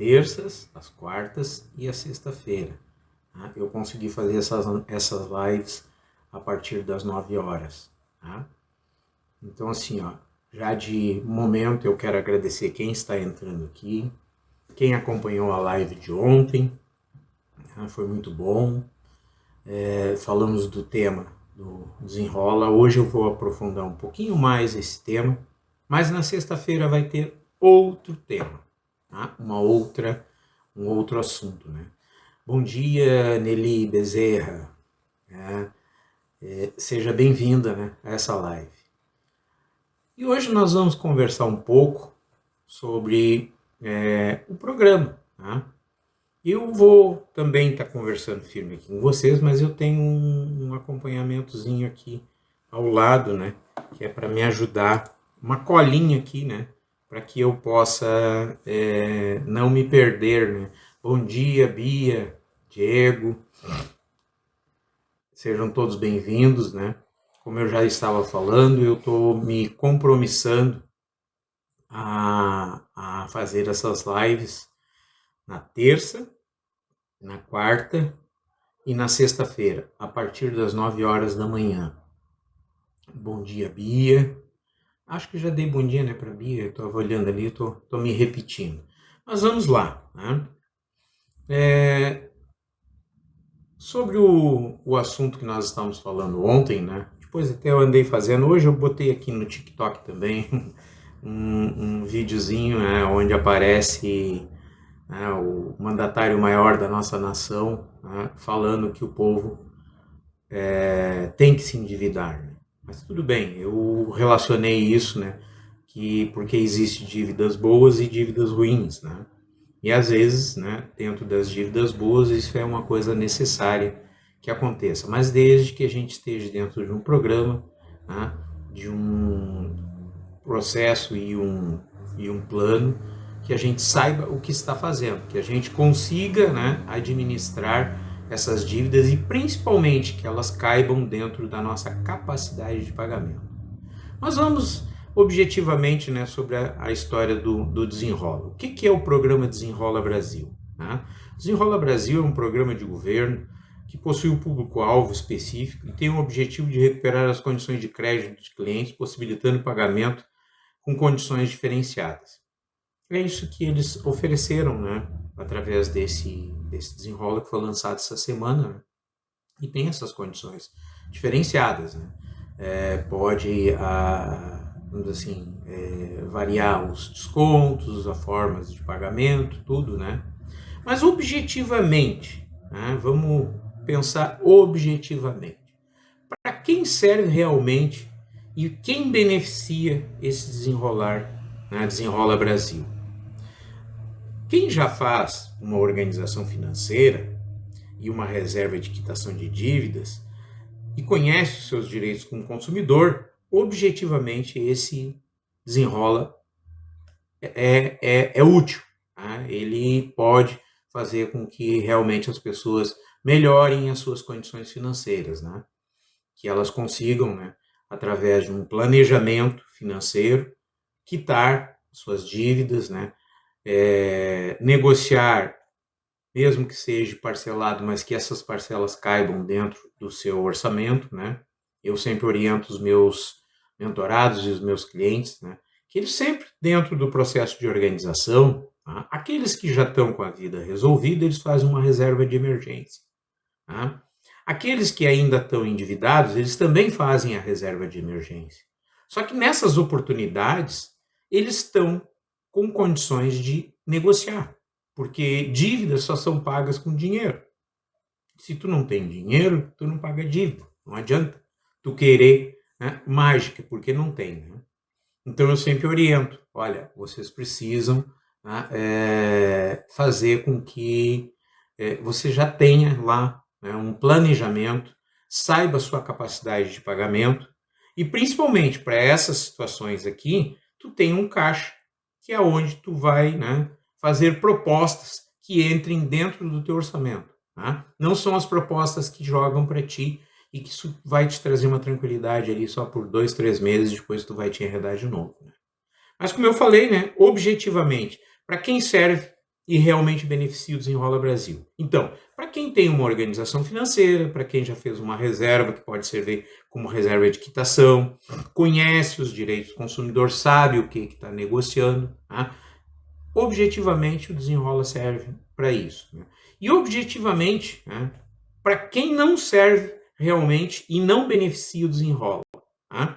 terças, às quartas e à sexta-feira. Tá? Eu consegui fazer essas lives a partir das 9 horas. Tá? Então, assim, ó, já de momento eu quero agradecer quem está entrando aqui, quem acompanhou a live de ontem, tá? Foi muito bom. Falamos do tema do Desenrola. Hoje eu vou aprofundar um pouquinho mais esse tema, mas na sexta-feira vai ter outro tema, tá? Um outro assunto, né? Bom dia, Nelly Bezerra. Seja bem-vinda, né, a essa live. E hoje nós vamos conversar um pouco sobre o programa. Tá? Eu vou também estar conversando firme aqui com vocês, mas eu tenho um acompanhamentozinho aqui ao lado, né, que é para me ajudar, uma colinha aqui, né, para que eu possa não me perder, né. Bom dia, Bia, Diego, sejam todos bem-vindos, né. Como eu já estava falando, eu estou me compromissando a fazer essas lives na terça, na quarta e na sexta-feira, a partir das 9 horas da manhã. Bom dia, Bia. Acho que já dei bom dia, né, para Bia. Eu estava olhando ali, estou me repetindo. Mas vamos lá, né? Sobre o assunto que nós estávamos falando ontem, né? Depois até eu andei fazendo, hoje eu botei aqui no TikTok também um videozinho, né, onde aparece o mandatário maior da nossa nação, né, falando que o povo tem que se endividar. Né? Mas tudo bem, eu relacionei isso, né, porque existe dívidas boas e dívidas ruins, né? E às vezes, né, dentro das dívidas boas, isso é uma coisa necessária que aconteça. Mas desde que a gente esteja dentro de um programa, né, de um processo e um plano, que a gente saiba o que está fazendo, que a gente consiga, né, administrar essas dívidas e principalmente que elas caibam dentro da nossa capacidade de pagamento. Mas vamos objetivamente, né, sobre a história do Desenrola. O que é o programa Desenrola Brasil? Né? Desenrola Brasil é um programa de governo que possui um público-alvo específico e tem o objetivo de recuperar as condições de crédito dos clientes, possibilitando o pagamento com condições diferenciadas. É isso que eles ofereceram, né, através desse Desenrola que foi lançado essa semana, né, e tem essas condições diferenciadas. Né? Pode vamos assim, variar os descontos, as formas de pagamento, tudo, né? Mas objetivamente, né, vamos pensar objetivamente, para quem serve realmente e quem beneficia esse desenrolar, né, Desenrola Brasil? Quem já faz uma organização financeira e uma reserva de quitação de dívidas e conhece os seus direitos como consumidor, objetivamente esse Desenrola é útil. Tá? Ele pode fazer com que realmente as pessoas melhorem as suas condições financeiras, né? Que elas consigam, né, através de um planejamento financeiro, quitar suas dívidas, né? Negociar, mesmo que seja parcelado, mas que essas parcelas caibam dentro do seu orçamento, né? Eu sempre oriento os meus mentorados e os meus clientes, né, que eles sempre, dentro do processo de organização, tá? Aqueles que já estão com a vida resolvida, eles fazem uma reserva de emergência. Tá? Aqueles que ainda estão endividados, eles também fazem a reserva de emergência. Só que nessas oportunidades, eles estão com condições de negociar, porque dívidas só são pagas com dinheiro. Se tu não tem dinheiro, tu não paga dívida. Não adianta tu querer, né, mágica, porque não tem. Né? Então eu sempre oriento, olha, vocês precisam, né, fazer com que você já tenha lá, né, um planejamento, saiba a sua capacidade de pagamento e principalmente para essas situações aqui, tu tem um caixa, que é onde tu vai, né, fazer propostas que entrem dentro do teu orçamento. Tá? Não são as propostas que jogam para ti e que isso vai te trazer uma tranquilidade ali só por 2, 3 meses, depois tu vai te enredar de novo. Né? Mas como eu falei, né, objetivamente, para quem serve e realmente beneficia o Desenrola Brasil. Então, para quem tem uma organização financeira, para quem já fez uma reserva, que pode servir como reserva de quitação, conhece os direitos do consumidor, sabe o que está negociando, tá? Objetivamente o Desenrola serve para isso. Né? E objetivamente, né, para quem não serve realmente e não beneficia o Desenrola, tá?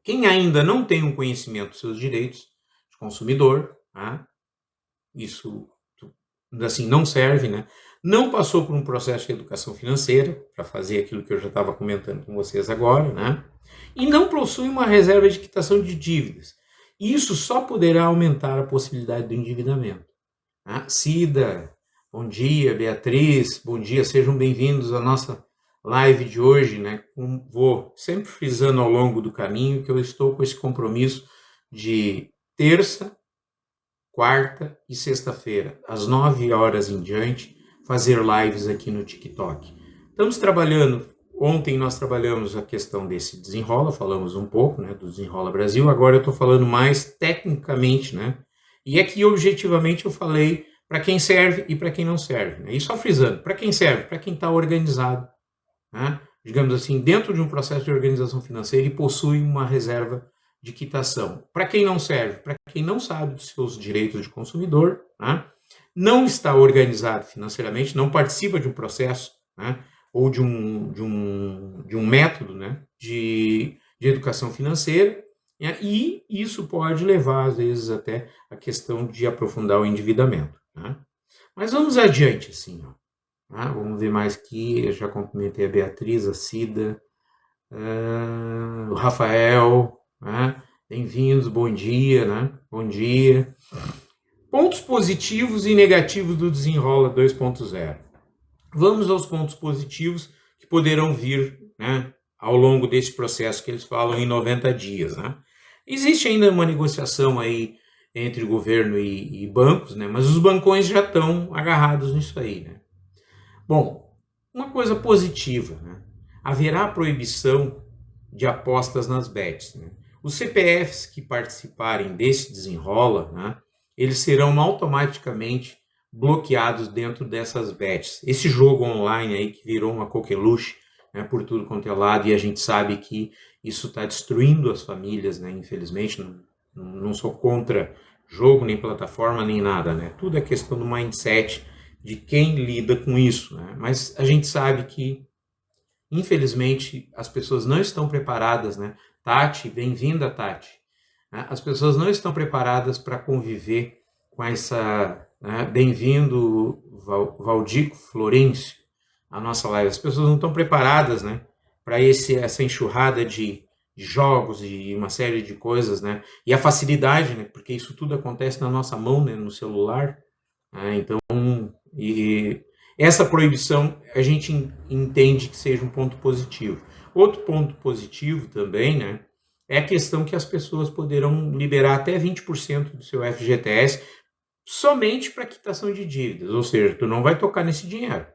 Quem ainda não tem um conhecimento dos seus direitos de consumidor, tá? Isso assim não serve, né? Não passou por um processo de educação financeira para fazer aquilo que eu já estava comentando com vocês agora, né? E não possui uma reserva de quitação de dívidas. Isso só poderá aumentar a possibilidade do endividamento. Né? Cida, bom dia, Beatriz, bom dia, sejam bem-vindos à nossa live de hoje, né? Vou sempre frisando ao longo do caminho que eu estou com esse compromisso de terça, quarta e sexta-feira, às 9 horas em diante, fazer lives aqui no TikTok. Estamos trabalhando, ontem nós trabalhamos a questão desse Desenrola, falamos um pouco, né, do Desenrola Brasil, agora eu estou falando mais tecnicamente, né, e aqui objetivamente eu falei para quem serve e para quem não serve, né, e só frisando, para quem serve, para quem está organizado, né, digamos assim, dentro de um processo de organização financeira e possui uma reserva de quitação. Para quem não serve, para quem não sabe dos seus direitos de consumidor, né, não está organizado financeiramente, não participa de um processo, né, ou de um método, né, de educação financeira, né, e isso pode levar, às vezes, até a questão de aprofundar o endividamento. Né. Mas vamos adiante, assim, ó. Vamos ver mais aqui, eu já cumprimentei a Beatriz, a Cida, o Rafael, né? Bem-vindos, bom dia, né? Bom dia. Pontos positivos e negativos do Desenrola 2.0. Vamos aos pontos positivos que poderão vir, né, ao longo desse processo que eles falam em 90 dias. Né? Existe ainda uma negociação aí entre governo e bancos, né? Mas os bancões já estão agarrados nisso aí. Né? Bom, uma coisa positiva, né? Haverá proibição de apostas nas bets. Né? Os CPFs que participarem desse Desenrola, né, eles serão automaticamente bloqueados dentro dessas bets. Esse jogo online aí que virou uma coqueluche, né, por tudo quanto é lado, e a gente sabe que isso está destruindo as famílias, né, infelizmente. Não sou contra jogo, nem plataforma, nem nada. Né? Tudo é questão do mindset de quem lida com isso. Né? Mas a gente sabe que infelizmente, as pessoas não estão preparadas, né? Tati, bem-vinda, Tati. As pessoas não estão preparadas para conviver com essa... Né? Bem-vindo, Valdico Florencio, a nossa live. As pessoas não estão preparadas, né, para essa enxurrada de jogos e uma série de coisas, né? E a facilidade, né? Porque isso tudo acontece na nossa mão, né? No celular. Né? Então, essa proibição a gente entende que seja um ponto positivo. Outro ponto positivo também, né, é a questão que as pessoas poderão liberar até 20% do seu FGTS somente para quitação de dívidas, ou seja, tu não vai tocar nesse dinheiro.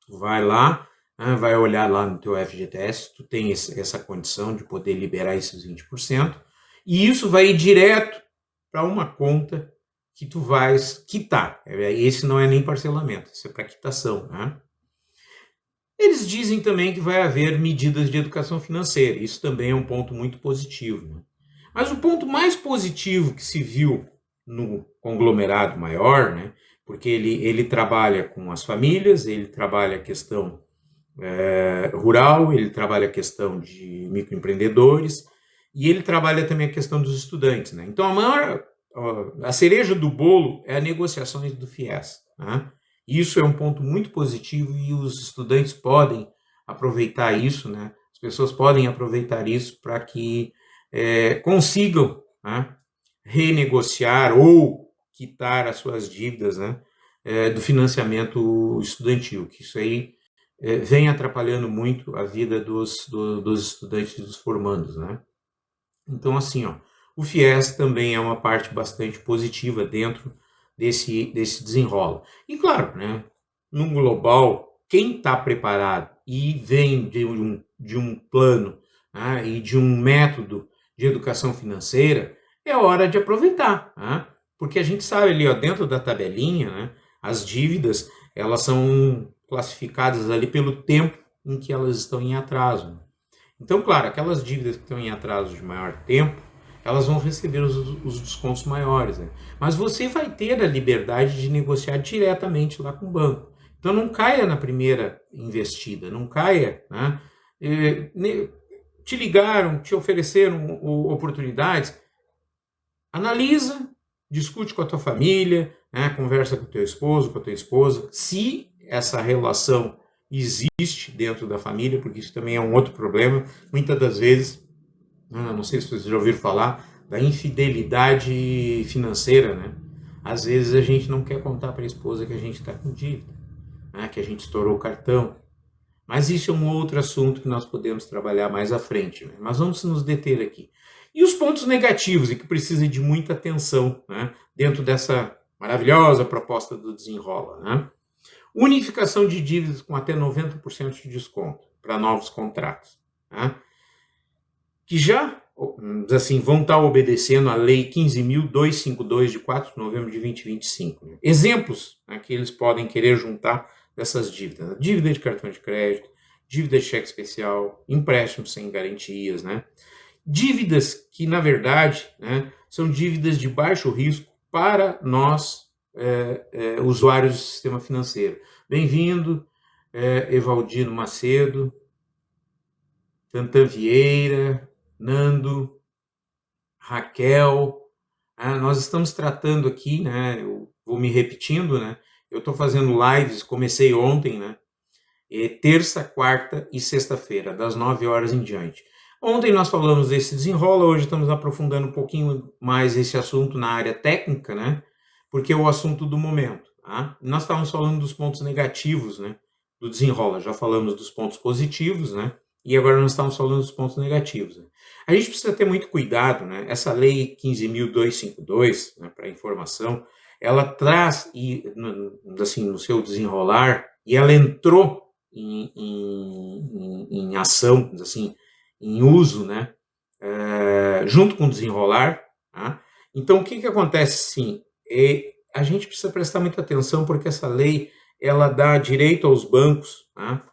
Tu vai lá, né, vai olhar lá no teu FGTS, tu tem essa condição de poder liberar esses 20%, e isso vai ir direto para uma conta que tu vais quitar. Esse não é nem parcelamento, isso é para quitação. Né? Eles dizem também que vai haver medidas de educação financeira. Isso também é um ponto muito positivo. Né? Mas o ponto mais positivo que se viu no conglomerado maior, né, porque ele trabalha com as famílias, ele trabalha a questão rural, ele trabalha a questão de microempreendedores e ele trabalha também a questão dos estudantes. Né? Então, a cereja do bolo é as negociações do FIES. Né? Isso é um ponto muito positivo e os estudantes podem aproveitar isso, né? As pessoas podem aproveitar isso para que consigam, né, renegociar ou quitar as suas dívidas, né, do financiamento estudantil, que isso aí vem atrapalhando muito a vida dos estudantes e dos formandos. Né? Então, assim, ó, o FIES também é uma parte bastante positiva dentro desse Desenrola. E claro, né, no global, quem está preparado e vem de um plano, né, e de um método de educação financeira, é hora de aproveitar. Né? Porque a gente sabe ali, ó, dentro da tabelinha, né, as dívidas, elas são classificadas ali pelo tempo em que elas estão em atraso. Então, claro, aquelas dívidas que estão em atraso de maior tempo, elas vão receber os descontos maiores, né? Mas você vai ter a liberdade de negociar diretamente lá com o banco. Então, não caia na primeira investida, não caia, né? Te ligaram, te ofereceram oportunidades, analisa, discute com a tua família, né? Conversa com o teu esposo, com a tua esposa, se essa relação existe dentro da família, porque isso também é um outro problema. Muitas das vezes, não sei se vocês já ouviram falar da infidelidade financeira, né? Às vezes a gente não quer contar para a esposa que a gente está com dívida, né? Que a gente estourou o cartão. Mas isso é um outro assunto que nós podemos trabalhar mais à frente, né? Mas vamos nos deter aqui. E os pontos negativos, e que precisam de muita atenção, né? Dentro dessa maravilhosa proposta do Desenrola, né? Unificação de dívidas com até 90% de desconto para novos contratos, né? Que já, assim, vão estar obedecendo a Lei 15.252 de 4 de novembro de 2025. Né? Exemplos, né, que eles podem querer juntar dessas dívidas: dívida de cartão de crédito, dívida de cheque especial, empréstimos sem garantias, né? Dívidas que, na verdade, né, são dívidas de baixo risco para nós, usuários do sistema financeiro. Bem-vindo, Evaldino Macedo, Tantan Vieira, Nando, Raquel. Nós estamos tratando aqui, né, eu vou me repetindo, né, eu estou fazendo lives, comecei ontem, né, terça, quarta e sexta-feira, das 9 horas em diante. Ontem nós falamos desse Desenrola, hoje estamos aprofundando um pouquinho mais esse assunto na área técnica, né? Porque é o assunto do momento. Tá? Nós estávamos falando dos pontos negativos, né? Do Desenrola, já falamos dos pontos positivos, né? E agora nós estamos falando dos pontos negativos. Né? A gente precisa ter muito cuidado, né? Essa lei 15.252, né, para informação, ela traz, assim, no seu desenrolar, e ela entrou em ação, assim, em uso, né, junto com o desenrolar. Tá? Então, o que acontece, sim? A gente precisa prestar muita atenção, porque essa lei, ela dá direito aos bancos, tá?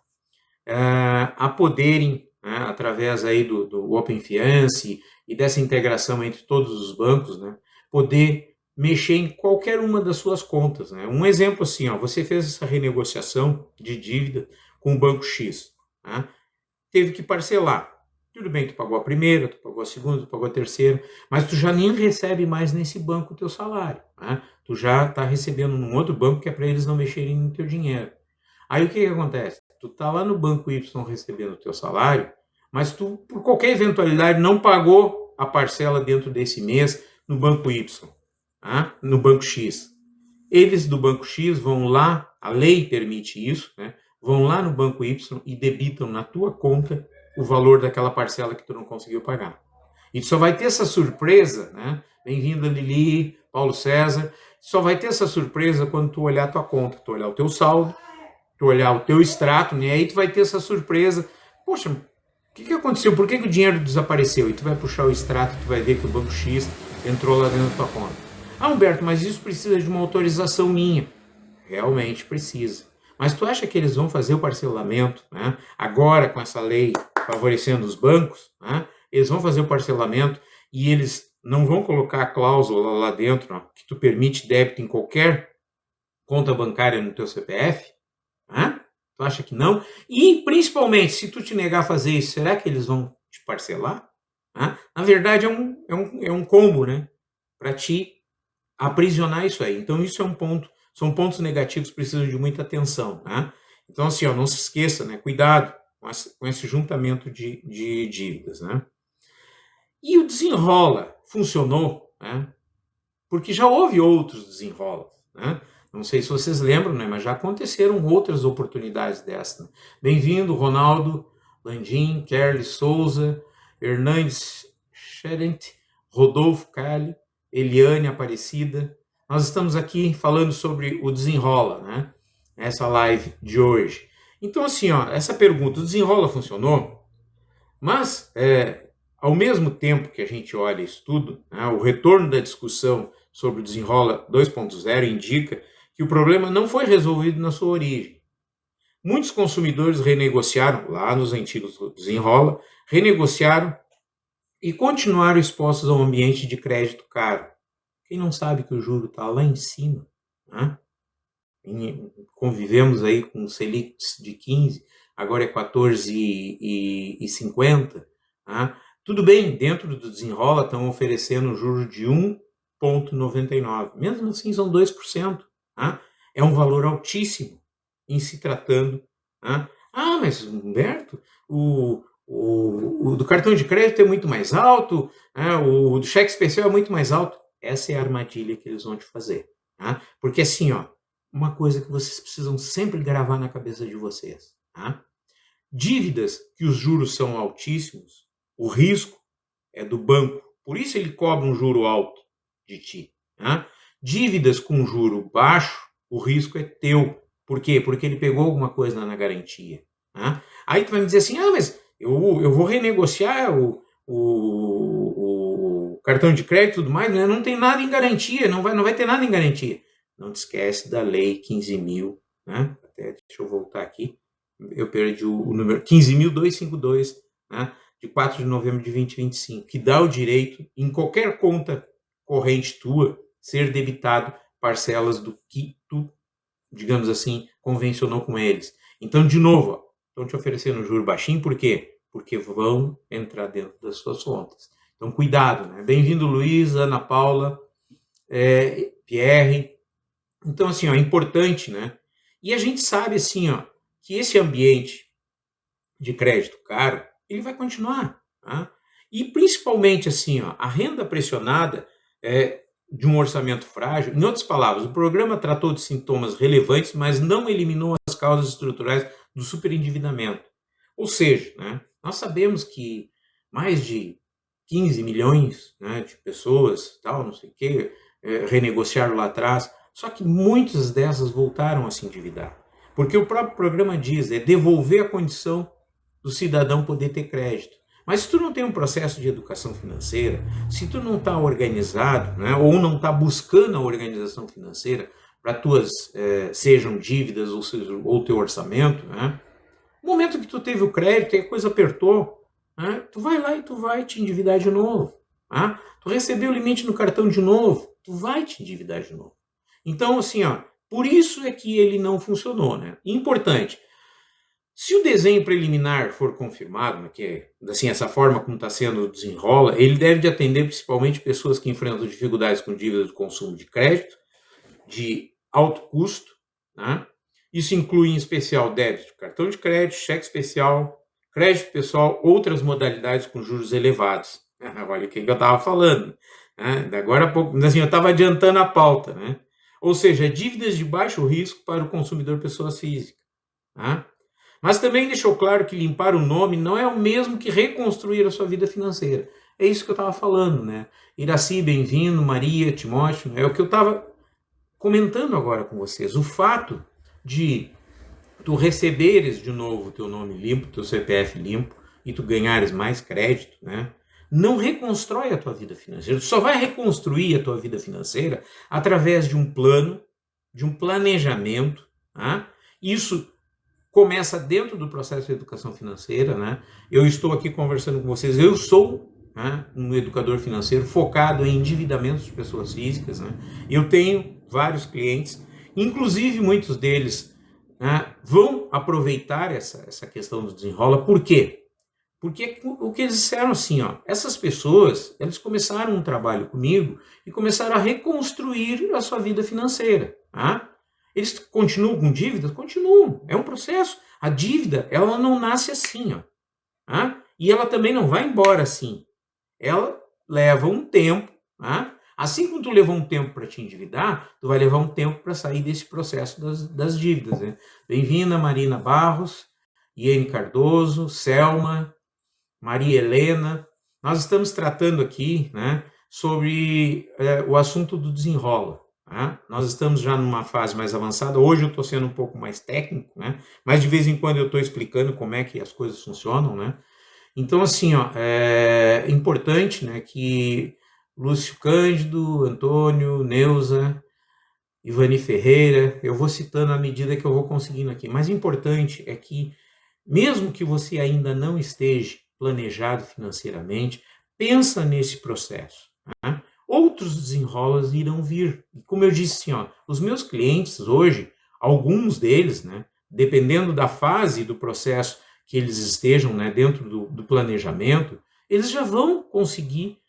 A poderem, né, através aí do Open Finance e dessa integração entre todos os bancos, né, poder mexer em qualquer uma das suas contas. Né? Um exemplo assim, ó, você fez essa renegociação de dívida com o banco X, tá? Teve que parcelar. Tudo bem, tu pagou a primeira, tu pagou a segunda, tu pagou a terceira, mas tu já nem recebe mais nesse banco o teu salário. Né? Tu já está recebendo num outro banco que é para eles não mexerem no teu dinheiro. Aí o que acontece? Tu está lá no banco Y recebendo o teu salário, mas tu, por qualquer eventualidade, não pagou a parcela dentro desse mês no banco Y, tá? No banco X. Eles do banco X vão lá, a lei permite isso, né? Vão lá no banco Y e debitam na tua conta o valor daquela parcela que tu não conseguiu pagar. E tu só vai ter essa surpresa, né? Bem-vinda, Lili, Paulo César. Só vai ter essa surpresa quando tu olhar a tua conta, tu olhar o teu saldo, tu olhar o teu extrato, né? Aí tu vai ter essa surpresa. Poxa, o que aconteceu? Por que o dinheiro desapareceu? E tu vai puxar o extrato, tu vai ver que o banco X entrou lá dentro da tua conta. Humberto, mas isso precisa de uma autorização minha. Realmente precisa. Mas tu acha que eles vão fazer o parcelamento, né? Agora com essa lei favorecendo os bancos, né? Eles vão fazer o parcelamento e eles não vão colocar a cláusula lá dentro, ó, que tu permite débito em qualquer conta bancária no teu CPF? Né? Tu acha que não? E principalmente, se tu te negar a fazer isso, será que eles vão te parcelar? Né? Na verdade, é um combo, né? Para te aprisionar isso aí. Então isso é um ponto. São pontos negativos que precisam de muita atenção. Né? Então, assim, ó, não se esqueça, né? Cuidado com esse juntamento de dívidas. Né? E o Desenrola funcionou, né? Porque já houve outros desenrolas. Né? Não sei se vocês lembram, né? Mas já aconteceram outras oportunidades dessa. Né? Bem-vindo, Ronaldo Landim, Kerly Souza, Hernandes Schedent, Rodolfo Cali, Eliane Aparecida. Nós estamos aqui falando sobre o Desenrola, né? Essa live de hoje. Então, assim, ó, essa pergunta, o Desenrola funcionou? Mas, ao mesmo tempo que a gente olha isso tudo, né, o retorno da discussão sobre o Desenrola 2.0 indica que o problema não foi resolvido na sua origem. Muitos consumidores renegociaram, lá nos antigos Desenrola, renegociaram e continuaram expostos a um ambiente de crédito caro. Quem não sabe que o juro está lá em cima, né? Convivemos aí com Selic de 15, agora é 14,50. Né? Tudo bem, dentro do Desenrola estão oferecendo um juro de 1,99. Mesmo assim são 2%. Né? É um valor altíssimo em se tratando. Né? Ah, mas Humberto, o do cartão de crédito é muito mais alto, né? O do cheque especial é muito mais alto. Essa é a armadilha que eles vão te fazer. Né? Porque assim, ó, uma coisa que vocês precisam sempre gravar na cabeça de vocês. Tá? Dívidas que os juros são altíssimos, o risco é do banco. Por isso ele cobra um juro alto de ti. Tá? Dívidas com juro baixo, o risco é teu. Por quê? Porque ele pegou alguma coisa na garantia. Tá? Aí tu vai me dizer assim, mas eu vou renegociar o cartão de crédito e tudo mais, né? Não tem nada em garantia, não vai ter nada em garantia. Não te esquece da lei 15.000, né? Até, deixa eu voltar aqui, eu perdi o número, 15.252, né? De 4 de novembro de 2025, que dá o direito, em qualquer conta corrente tua, ser debitado parcelas do que tu, digamos assim, convencionou com eles. Então, de novo, estão te oferecendo juro baixinho, por quê? Porque vão entrar dentro das suas contas. Então, cuidado, né? Bem-vindo, Luiz, Ana Paula, Pierre. Então, assim, ó, é importante, né? E a gente sabe, assim, ó, que esse ambiente de crédito caro, ele vai continuar, tá? E principalmente, assim, ó, a renda pressionada de um orçamento frágil. Em outras palavras, o programa tratou de sintomas relevantes, mas não eliminou as causas estruturais do superendividamento. Ou seja, né, nós sabemos que mais de 15 milhões, né, de pessoas, tal, não sei o quê, renegociaram lá atrás. Só que muitas dessas voltaram a se endividar. Porque o próprio programa diz, devolver a condição do cidadão poder ter crédito. Mas se tu não tem um processo de educação financeira, se tu não está organizado, né, ou não está buscando a organização financeira para tuas, sejam dívidas ou teu orçamento, né, no momento que tu teve o crédito e a coisa apertou, né, tu vai lá e tu vai te endividar de novo. Né? Tu recebeu o limite no cartão de novo, tu vai te endividar de novo. Então, assim, ó, por isso é que ele não funcionou, né? Importante, se o desenho preliminar for confirmado, né, que assim, essa forma como está sendo o Desenrola, ele deve de atender principalmente pessoas que enfrentam dificuldades com dívidas de consumo de crédito, de alto custo, né? Isso inclui em especial débito, cartão de crédito, cheque especial, crédito pessoal, outras modalidades com juros elevados. Olha o que eu estava falando. Né? Agora há pouco, assim, eu estava adiantando a pauta, né? Ou seja, dívidas de baixo risco para o consumidor pessoa física. Tá? Mas também deixou claro que limpar o nome não é o mesmo que reconstruir a sua vida financeira. É isso que eu estava falando, né? Iraci, bem-vindo, Maria, Timóteo, é o que eu estava comentando agora com vocês. O fato de tu receberes de novo o teu nome limpo, teu CPF limpo, e tu ganhares mais crédito, né? Não reconstrói a tua vida financeira. Tu só vai reconstruir a tua vida financeira através de um plano, de um planejamento. Tá? Isso começa dentro do processo de educação financeira. Né? Eu estou aqui conversando com vocês. Eu sou, né, um educador financeiro focado em endividamentos de pessoas físicas. Né? Eu tenho vários clientes, inclusive muitos deles, né, vão aproveitar essa questão do Desenrola. Por quê? Porque o que eles disseram assim, ó, essas pessoas, eles começaram um trabalho comigo e começaram a reconstruir a sua vida financeira. Tá? Eles continuam com dívidas? Continuam. É um processo. A dívida, ela não nasce assim. Ó, tá? E ela também não vai embora assim. Ela leva um tempo. Tá? Assim como tu levou um tempo para te endividar, tu vai levar um tempo para sair desse processo das dívidas. Né? Bem-vinda, Marina Barros, Iene Cardoso, Selma, Maria Helena. Nós estamos tratando aqui, né, sobre o assunto do Desenrola. Tá? Nós estamos já numa fase mais avançada. Hoje eu estou sendo um pouco mais técnico, né, mas de vez em quando eu estou explicando como é que as coisas funcionam. Né? Então, assim, ó, é importante, né, que Lúcio Cândido, Antônio, Neuza, Ivani Ferreira. Eu vou citando à medida que eu vou conseguindo aqui. Mas o importante é que, mesmo que você ainda não esteja planejado financeiramente, pensa nesse processo. Né? Outros desenrolos irão vir. E como eu disse, assim, ó, os meus clientes hoje, alguns deles, né, dependendo da fase do processo que eles estejam, né, dentro do planejamento, eles já vão conseguir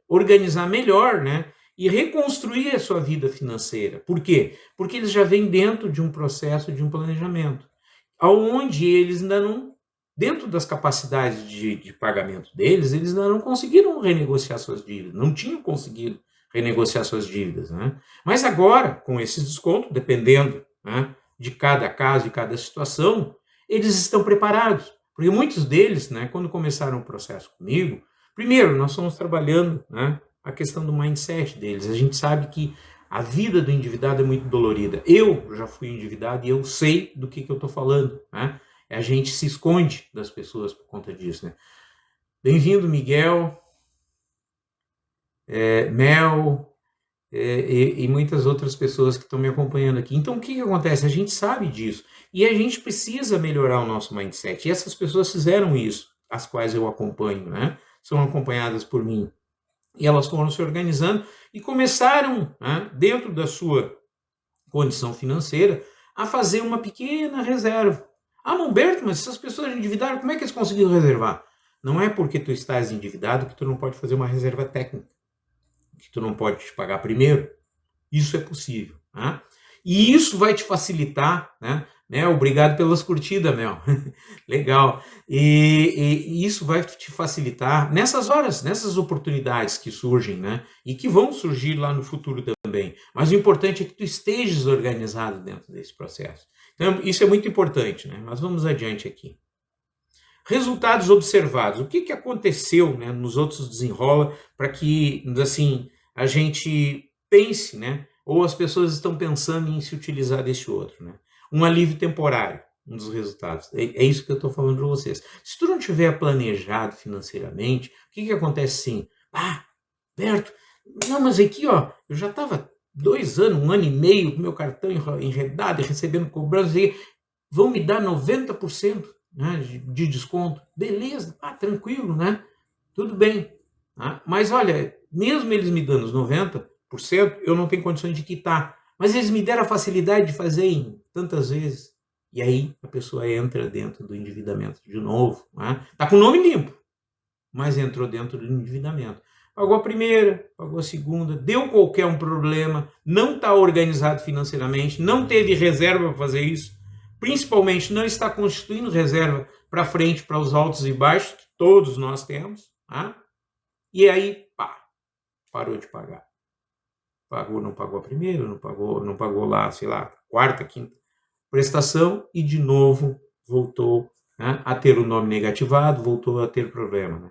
organizar melhor, né, e reconstruir a sua vida financeira. Por quê? Porque eles já vêm dentro de um processo, de um planejamento, onde eles ainda não, dentro das capacidades de pagamento deles, eles ainda não conseguiram renegociar suas dívidas, não tinham conseguido renegociar suas dívidas. Né? Mas agora, com esse desconto, dependendo, né, de cada caso, de cada situação, eles estão preparados. Porque muitos deles, né, quando começaram o processo comigo, primeiro, nós estamos trabalhando, né, a questão do mindset deles. A gente sabe que a vida do endividado é muito dolorida. Eu já fui endividado e eu sei do que eu estou falando. Né? A gente se esconde das pessoas por conta disso. Né? Bem-vindo, Miguel, Mel e muitas outras pessoas que estão me acompanhando aqui. Então, o que acontece? A gente sabe disso. E a gente precisa melhorar o nosso mindset. E essas pessoas fizeram isso, as quais eu acompanho, né? São acompanhadas por mim. E elas foram se organizando e começaram, né, dentro da sua condição financeira, a fazer uma pequena reserva. Ah, Humberto, mas essas pessoas endividaram, como é que eles conseguiram reservar? Não é porque tu estás endividado que tu não pode fazer uma reserva técnica, que tu não pode te pagar primeiro. Isso é possível. Né? E isso vai te facilitar, né? Obrigado pelas curtidas, Mel. Legal. E isso vai te facilitar nessas horas, nessas oportunidades que surgem, né? E que vão surgir lá no futuro também. Mas o importante é que tu estejas organizado dentro desse processo. Então, isso é muito importante, né? Mas vamos adiante aqui. Resultados observados. O que aconteceu, né, nos outros desenrola para que, assim, a gente pense, né? Ou as pessoas estão pensando em se utilizar desse outro, né? Um alívio temporário, um dos resultados. É isso que eu estou falando para vocês. Se tu não tiver planejado financeiramente, o que acontece assim? Ah, Berto, não, mas aqui, ó, eu já estava 2 anos, 1 ano e meio com meu cartão enredado e recebendo cobrança, e vão me dar 90%, né, de desconto. Beleza, tranquilo, né? Tudo bem. Né? Mas olha, mesmo eles me dando os 90%, eu não tenho condições de quitar. Mas eles me deram a facilidade de fazer em tantas vezes. E aí a pessoa entra dentro do endividamento de novo. Né? Tá com o nome limpo, mas entrou dentro do endividamento. Pagou a primeira, pagou a segunda, deu qualquer um problema, não está organizado financeiramente, não teve reserva para fazer isso, principalmente não está constituindo reserva para frente, para os altos e baixos, que todos nós temos. Né? E aí, parou de pagar. Pagou, não pagou a primeira, não pagou lá, sei lá, quarta, quinta prestação e de novo voltou, né, a ter o nome negativado, voltou a ter problema. Né?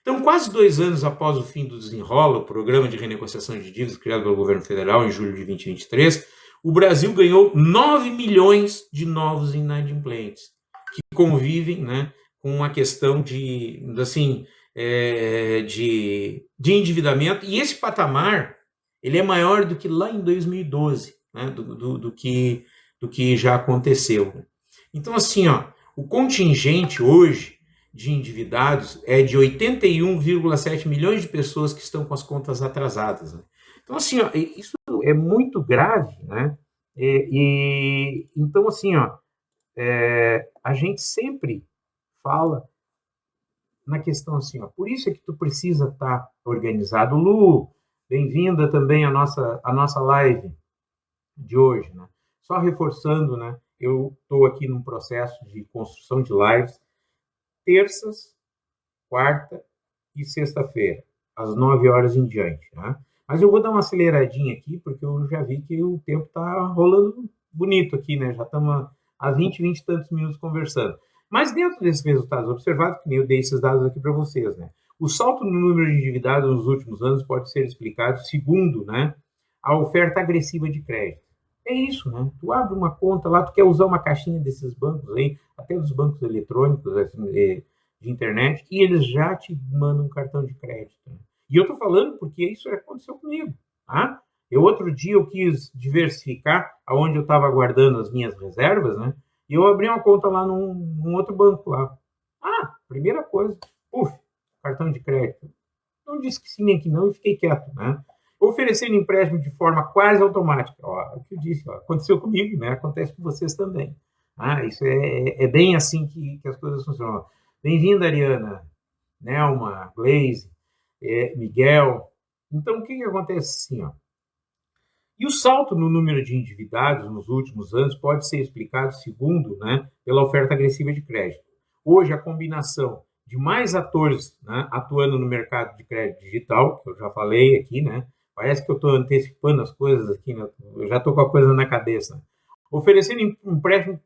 Então, quase 2 anos após o fim do Desenrola, o programa de renegociação de dívidas criado pelo governo federal em julho de 2023, o Brasil ganhou 9 milhões de novos inadimplentes que convivem, né, com a questão de endividamento, e esse patamar ele é maior do que lá em 2012, né, do que já aconteceu. Então, assim, ó, o contingente hoje de endividados é de 81,7 milhões de pessoas que estão com as contas atrasadas. Né? Então, assim, ó, isso é muito grave, né? Então, assim, ó, a gente sempre fala na questão assim, ó, por isso é que tu precisa estar organizado. Lu, bem-vinda também à nossa live de hoje, né? Só reforçando, né? Eu estou aqui num processo de construção de lives terças, quarta e sexta-feira, às 9 horas em diante, né? Mas eu vou dar uma aceleradinha aqui, porque eu já vi que o tempo está rolando bonito aqui, né? Já estamos há 20 e tantos minutos conversando. Mas dentro desses resultados observados, que nem eu dei esses dados aqui para vocês, né? O salto no número de endividados nos últimos anos pode ser explicado segundo, né, a oferta agressiva de crédito. É isso, né? Tu abre uma conta lá, tu quer usar uma caixinha desses bancos aí, até dos bancos eletrônicos, assim, de internet e eles já te mandam um cartão de crédito. Né? E eu estou falando porque isso aconteceu comigo. Tá? Outro dia eu quis diversificar aonde eu estava guardando as minhas reservas, né? E eu abri uma conta lá num outro banco lá. Primeira coisa, cartão de crédito. Não disse que sim nem que não e fiquei quieto, né? Oferecendo empréstimo de forma quase automática. O que eu disse, aconteceu comigo, né? Acontece com vocês também. Isso é bem assim que as coisas funcionam. Bem-vinda, Ariana, Nelma, Glaze, Miguel. Então, o que acontece assim, ó? E o salto no número de endividados nos últimos anos pode ser explicado, segundo, né, pela oferta agressiva de crédito. Hoje, a combinação de mais atores, né, atuando no mercado de crédito digital, que eu já falei aqui, né, parece que eu estou antecipando as coisas aqui, né, eu já estou com a coisa na cabeça, né, oferecendo empréstimo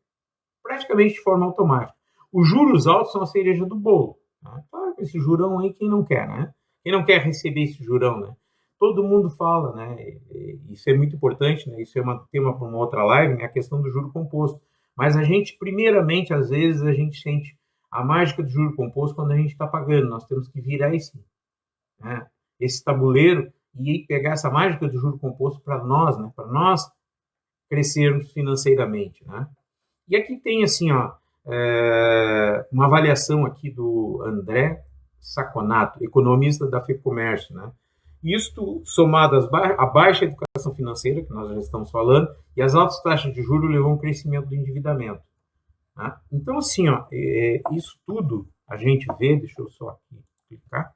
praticamente de forma automática. Os juros altos são a cereja do bolo. Né? Claro, esse jurão aí, quem não quer, né? Quem não quer receber esse jurão, né? Todo mundo fala, né? Isso é muito importante, né? Isso é um tema para uma outra live, né? A questão do juro composto. Mas a gente, primeiramente, às vezes, a gente sente a mágica do juro composto quando a gente está pagando. Nós temos que virar esse tabuleiro e pegar essa mágica do juro composto para nós, né? Para nós crescermos financeiramente, né? E aqui tem assim, uma avaliação aqui do André Saconato, economista da FEComércio, né? Isto somado à baixa educação financeira, que nós já estamos falando, e as altas taxas de juros levou a um crescimento do endividamento. Tá? Então, assim, isso tudo a gente vê, deixa eu só aqui clicar,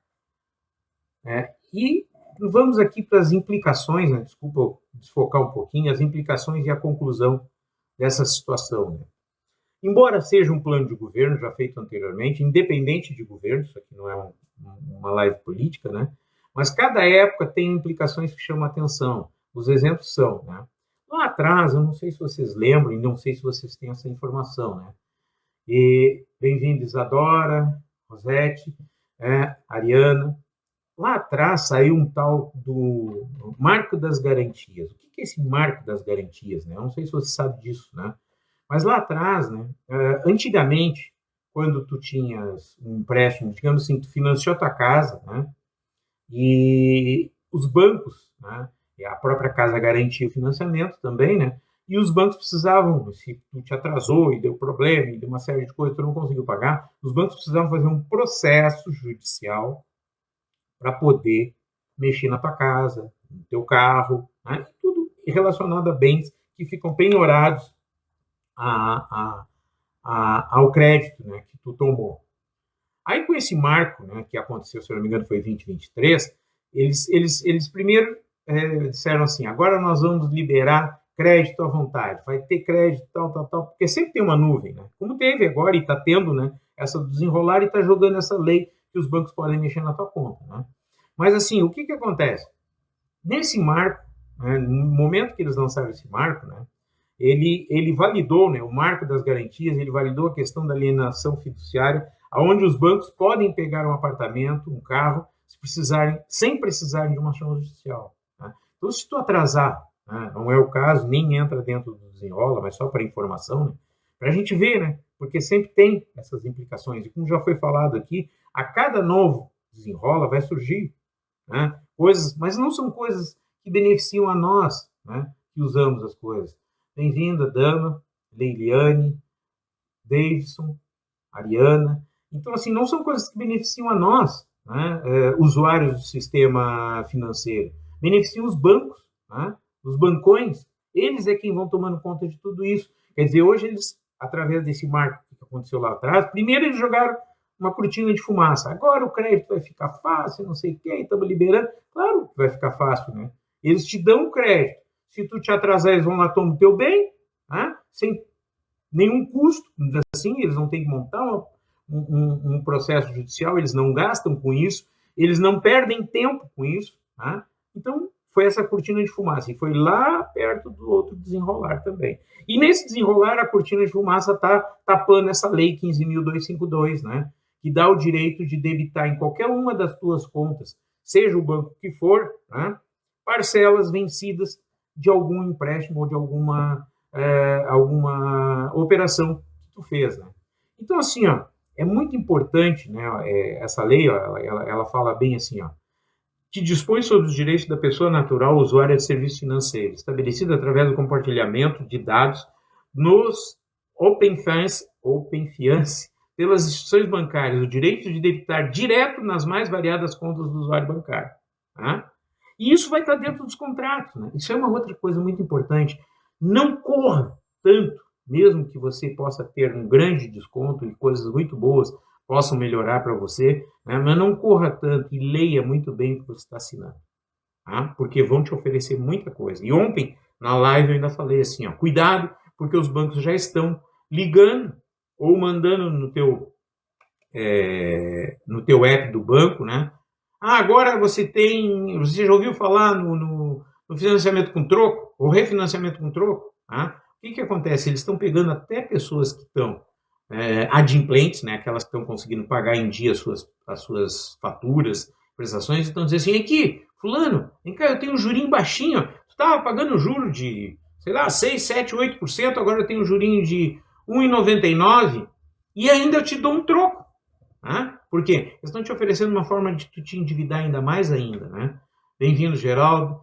e vamos aqui para as implicações, né? Desculpa eu desfocar um pouquinho, as implicações e a conclusão dessa situação. Né? Embora seja um plano de governo, já feito anteriormente, independente de governo, isso aqui não é uma live política, né? Mas cada época tem implicações que chamam a atenção. Os exemplos são, né? Lá atrás, eu não sei se vocês lembram, e não sei se vocês têm essa informação, né? E bem-vindo, Isadora, Rosete, Ariana. Lá atrás saiu um tal do Marco das Garantias. O que é esse Marco das Garantias? Né? Eu não sei se você sabe disso, né? Mas lá atrás, né, antigamente, quando tu tinhas um empréstimo, digamos assim, tu financiou a tua casa, né, e os bancos, né, e a própria casa garantia o financiamento também, né, e os bancos precisavam, se tu te atrasou e deu problema, e deu uma série de coisas que tu não conseguiu pagar, os bancos precisavam fazer um processo judicial para poder mexer na tua casa, no teu carro, né, tudo relacionado a bens que ficam penhorados ao crédito, né, que tu tomou. Aí, com esse marco, né, que aconteceu, se eu não me engano, foi 2023, eles primeiro disseram assim, agora nós vamos liberar crédito à vontade, vai ter crédito, tal, porque sempre tem uma nuvem, né? Como teve agora e está tendo, né, essa desenrolar e está jogando essa lei que os bancos podem mexer na tua conta, né? Mas, assim, o que acontece? Nesse marco, né, no momento que eles lançaram esse marco, né, ele validou, né, o marco das garantias, ele validou a questão da alienação fiduciária, onde os bancos podem pegar um apartamento, um carro, sem precisarem de uma ação judicial. Né? Então, se tu atrasar, né, não é o caso, nem entra dentro do desenrola, mas só para informação, né, para a gente ver, né, porque sempre tem essas implicações. E como já foi falado aqui, a cada novo desenrola vai surgir, né, coisas, mas não são coisas que beneficiam a nós, né, que usamos as coisas. Bem-vinda, Dama, Leiliane, Davidson, Ariana. Então, assim, não são coisas que beneficiam a nós, né, usuários do sistema financeiro. Beneficiam os bancos, né, os bancões. Eles é quem vão tomando conta de tudo isso. Quer dizer, hoje eles, através desse marco que aconteceu lá atrás, primeiro eles jogaram uma cortina de fumaça. Agora o crédito vai ficar fácil, não sei o quê, estamos liberando. Claro que vai ficar fácil, né? Eles te dão o crédito. Se tu te atrasar, eles vão lá tomar o teu bem, né? Sem nenhum custo, assim, eles não têm que montar um processo judicial, eles não gastam com isso, eles não perdem tempo com isso, né? Então, foi essa cortina de fumaça, e foi lá perto do outro desenrolar também. E nesse desenrolar, a cortina de fumaça está tapando essa lei 15.252, né? Que dá o direito de debitar em qualquer uma das tuas contas, seja o banco que for, né? Parcelas vencidas de algum empréstimo ou de alguma operação que tu fez, né? Então, assim, é muito importante, né, essa lei, ó, ela fala bem assim, ó, que dispõe sobre os direitos da pessoa natural usuária de serviços financeiros, estabelecido através do compartilhamento de dados nos Open Finance pelas instituições bancárias, o direito de debitar direto nas mais variadas contas do usuário bancário. Tá? E isso vai estar dentro dos contratos. Né? Isso é uma outra coisa muito importante. Não corra tanto, mesmo que você possa ter um grande desconto e coisas muito boas possam melhorar para você, né? Mas não corra tanto e leia muito bem o que você está assinando, tá? Porque vão te oferecer muita coisa. E ontem, na live, eu ainda falei assim, ó, cuidado, porque os bancos já estão ligando ou mandando no teu app do banco, né? Ah, agora você já ouviu falar no financiamento com troco, ou refinanciamento com troco? Tá? O que acontece? Eles estão pegando até pessoas que estão adimplentes, né, aquelas que estão conseguindo pagar em dia as suas faturas, prestações, então dizer assim, aqui, fulano, vem cá, eu tenho um jurinho baixinho, tu estava pagando juro de, sei lá, 6, 7, 8%, agora eu tenho um jurinho de 1,99% e ainda eu te dou um troco. Tá? Por quê? Eles estão te oferecendo uma forma de tu te endividar ainda mais ainda. Né? Bem-vindo, Geraldo,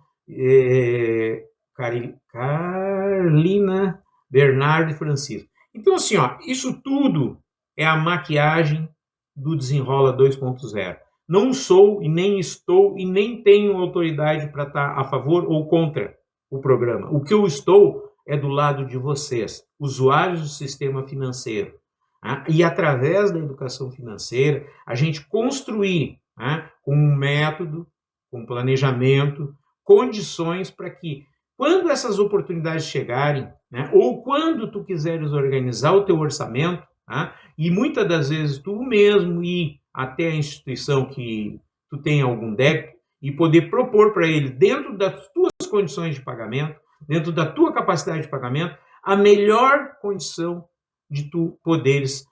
Carlina, Bernardo e Francisco. Então, assim, ó, isso tudo é a maquiagem do Desenrola 2.0. Não sou e nem estou e nem tenho autoridade para estar a favor ou contra o programa. O que eu estou é do lado de vocês, usuários do sistema financeiro. Né? E através da educação financeira, a gente construir, né, com um método, com planejamento, condições para que quando essas oportunidades chegarem, né, ou quando tu quiseres organizar o teu orçamento, tá, e muitas das vezes tu mesmo ir até a instituição que tu tem algum débito e poder propor para ele, dentro das tuas condições de pagamento, dentro da tua capacidade de pagamento, a melhor condição de tu poderes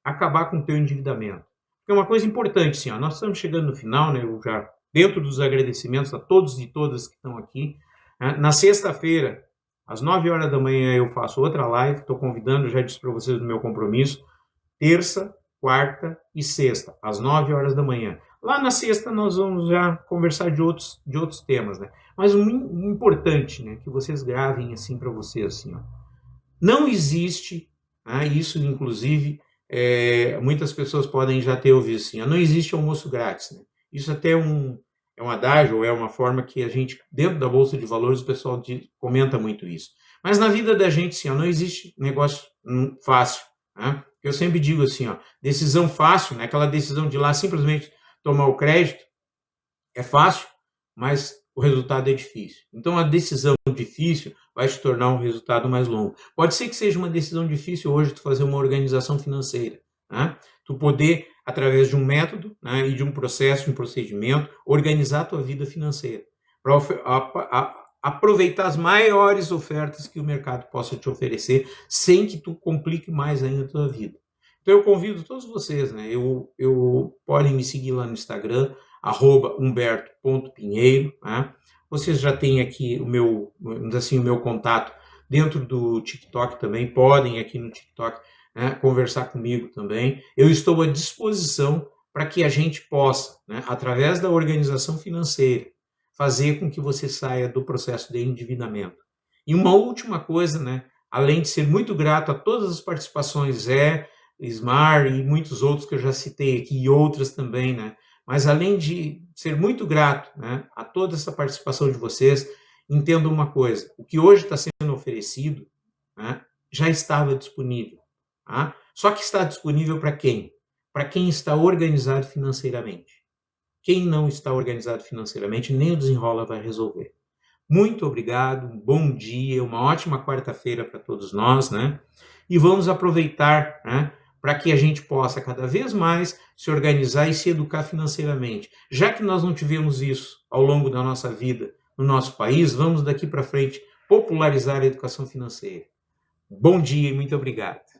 acabar com o teu endividamento. É uma coisa importante, sim, ó, nós estamos chegando no final, né, eu já dentro dos agradecimentos a todos e todas que estão aqui. Na sexta-feira, às 9 horas da manhã, eu faço outra live. Estou convidando, já disse para vocês do meu compromisso. Terça, quarta e sexta, às 9 horas da manhã. Lá na sexta, nós vamos já conversar de outros temas. Né? Mas o importante, né, que vocês gravem assim para vocês. Assim, ó. Não existe, isso inclusive, muitas pessoas podem já ter ouvido assim, não existe almoço grátis. Né? Isso até é um adágio, ou é uma forma que a gente, dentro da Bolsa de Valores, o pessoal comenta muito isso. Mas na vida da gente, assim, ó, não existe negócio fácil. Né? Eu sempre digo assim, ó, decisão fácil, né? Aquela decisão de ir lá simplesmente tomar o crédito, é fácil, mas o resultado é difícil. Então a decisão difícil vai te tornar um resultado mais longo. Pode ser que seja uma decisão difícil hoje tu fazer uma organização financeira, né? Tu poder, através de um método, né, e de um processo, um procedimento, organizar a tua vida financeira, para aproveitar as maiores ofertas que o mercado possa te oferecer, sem que tu complique mais ainda a tua vida. Então eu convido todos vocês, né, podem me seguir lá no Instagram, @humberto.pinheiro, né? Vocês já têm aqui o meu contato dentro do TikTok também, podem aqui no TikTok, né, conversar comigo também. Eu estou à disposição para que a gente possa, né, através da organização financeira, fazer com que você saia do processo de endividamento. E uma última coisa, né, além de ser muito grato a todas as participações, Ismar e muitos outros que eu já citei aqui, e outras também, né, mas além de ser muito grato, né, a toda essa participação de vocês, entendam uma coisa, o que hoje está sendo oferecido, né, já estava disponível. Tá? Só que está disponível para quem? Para quem está organizado financeiramente. Quem não está organizado financeiramente, nem o Desenrola vai resolver. Muito obrigado, um bom dia, uma ótima quarta-feira para todos nós, né? E vamos aproveitar, né, para que a gente possa cada vez mais se organizar e se educar financeiramente. Já que nós não tivemos isso ao longo da nossa vida no nosso país, vamos daqui para frente popularizar a educação financeira. Bom dia e muito obrigado.